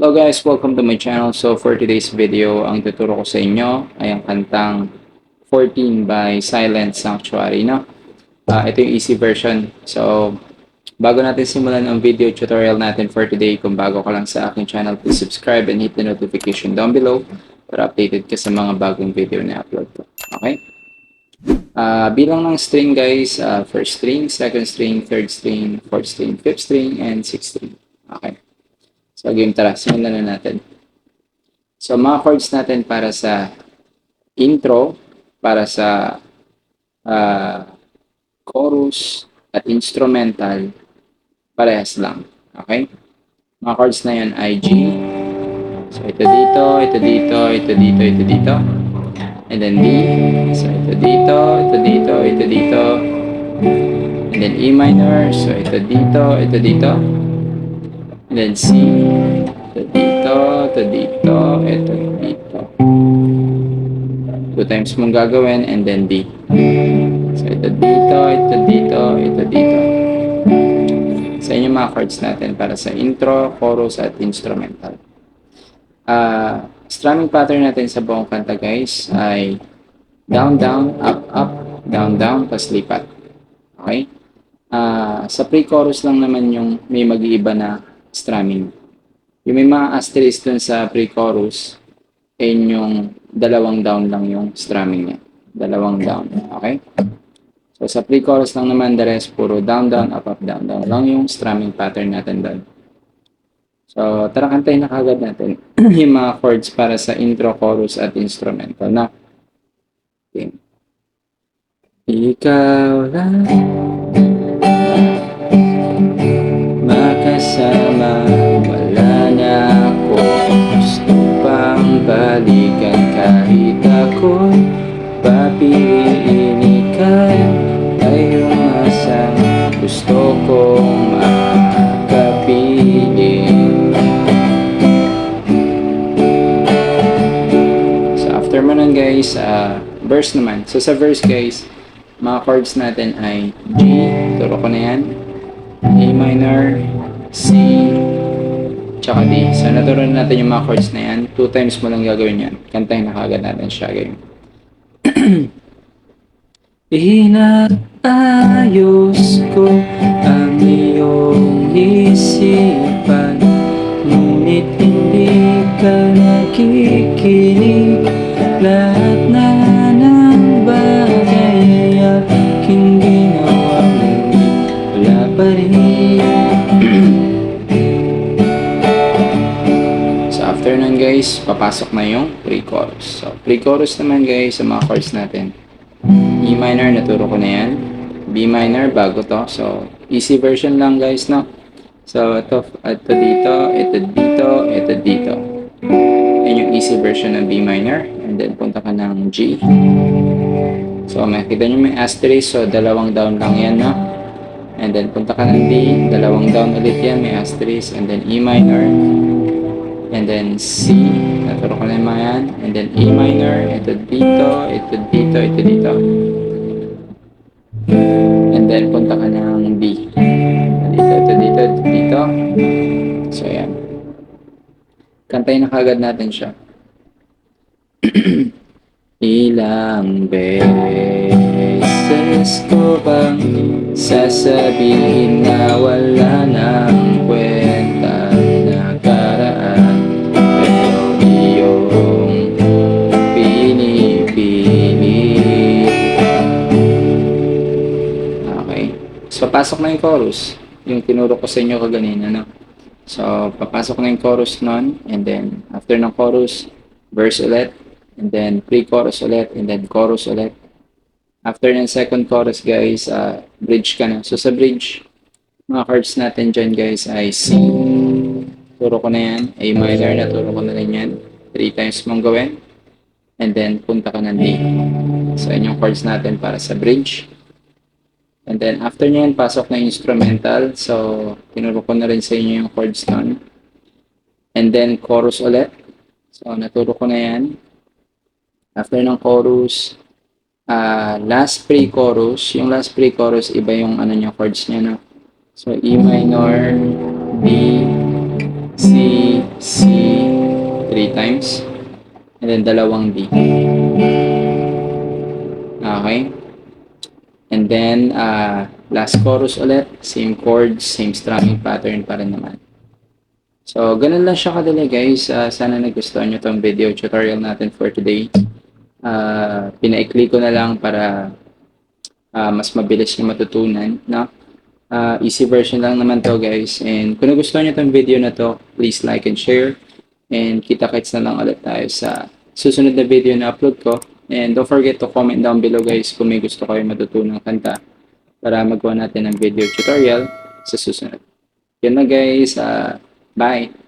Hello guys, welcome to my channel. So for today's video, ang tuturo ko sa inyo ay ang kantang 14 by Silent Sanctuary. No? Ito yung easy version. So bago natin simulan ang video tutorial natin for today, kung bago ka lang sa aking channel, please subscribe and hit the notification down below para updated ka sa mga bagong video na upload ko. Okay? Bilang ng string guys, first string, second string, third string, fourth string, fifth string, and sixth string. Okay? So game, tara, simulan na natin. So mga chords natin para sa intro, para sa chorus at instrumental, parehas lang. Okay? Mga chords na yun ay G. So ito dito, ito dito, ito dito, ito dito. And then D. So ito dito, ito dito, ito dito. And then E minor. So ito dito, ito dito. And then C. Ito dito, ito dito, ito dito. 2 times mong gagawin, and then D. So ito dito, ito dito, ito dito. Sa inyo mga chords natin para sa intro, chorus, at instrumental. Strumming pattern natin sa buong kanta guys ay down, down, up, up, down, down, pas lipat. Okay? Sa pre-chorus lang naman yung may mag-iiba na strumming. Yung may mga asterisk dun sa pre-chorus, ay yung dalawang down lang yung strumming niya. Dalawang down. Okay? So, sa pre-chorus lang naman, the rest, puro down, down, up, up, down, down lang yung strumming pattern natin doon. So, tara kantayin na kagad natin yung mga chords para sa intro, chorus, at instrumental na. Okay. Ikaw lang makasama, wala na ako gusto pang balikan kahit ako'y papiliin. Ika'y ay umasang gusto kong makapiling. So after mo nun guys, verse naman. So sa verse guys, mga chords natin ay G, turo ko na yan, A minor, C, tsaka D. So, naturo na natin yung mga chords na yan. 2 times mo lang gagawin yan. Kantahin na kagad natin siya, game. Inaayos ko ang iyong isipan, ngunit hindi ka nakikinig. Lahat na ng bagay ay aking ginawa, ngunit wala pa rin. So after nun guys, papasok na yung pre-chorus. So pre-chorus naman guys, sa mga chords natin, E minor, naturo ko na yan. B minor, bago to. So easy version lang guys, no? So ito dito, ito dito, ito dito. Yan yung easy version ng B minor. And then punta ka ng G. So makikita nyo may asterisk, so dalawang down lang yan, no? And then punta ka ng D, dalawang down ulit yan, may asterisk. And then E minor. And then C, naturo ko na yung mga yan. And then E minor, ito dito, ito dito, ito dito. And then punta ka ng D. Dito, ito dito, ito dito. So yan. Kantayin na kagad natin siya. Ilang beses ko bang sasabihin na wala nang kwenta nakaraan, pero iyong pinipili. Okay. So, papasok na yung chorus. Yung tinuro ko sa inyo kaganina, no? So, papasok na yung chorus nun. And then, after ng chorus, verse ulit. And then pre-chorus ulit, and then chorus ulit. After ng second chorus guys, bridge ka na. So sa bridge, mga chords natin dyan guys ay C, turo ko na yan. A minor, naturo ko na rin yan. 3 times mong gawin. And then punta ka ng D. So yun yung chords natin para sa bridge. And then after nyan, pasok na instrumental. So tinuro ko na rin sa inyo yung chords nun. And then chorus ulit. So naturo ko na yan. After ng chorus, last pre-chorus, yung last pre-chorus, iba yung ano niya, chords niya, no? So, E minor, D, C, 3 times, and then dalawang D. Okay? And then, last chorus ulit, same chords, same strumming pattern pa rin naman. So, ganun lang siya kadali guys. Sana nagustuhan nyo tong video tutorial natin for today. Pinaikli ko na lang para mas mabilis nyo matutunan. No? Easy version lang naman to guys. And kung nagustuhan nyo tong video na to, please like and share. And kita-kits na lang ulit tayo sa susunod na video na upload ko. And don't forget to comment down below guys kung may gusto kayo matutunang kanta para magawa natin ng video tutorial sa susunod. Yan na guys. Bye!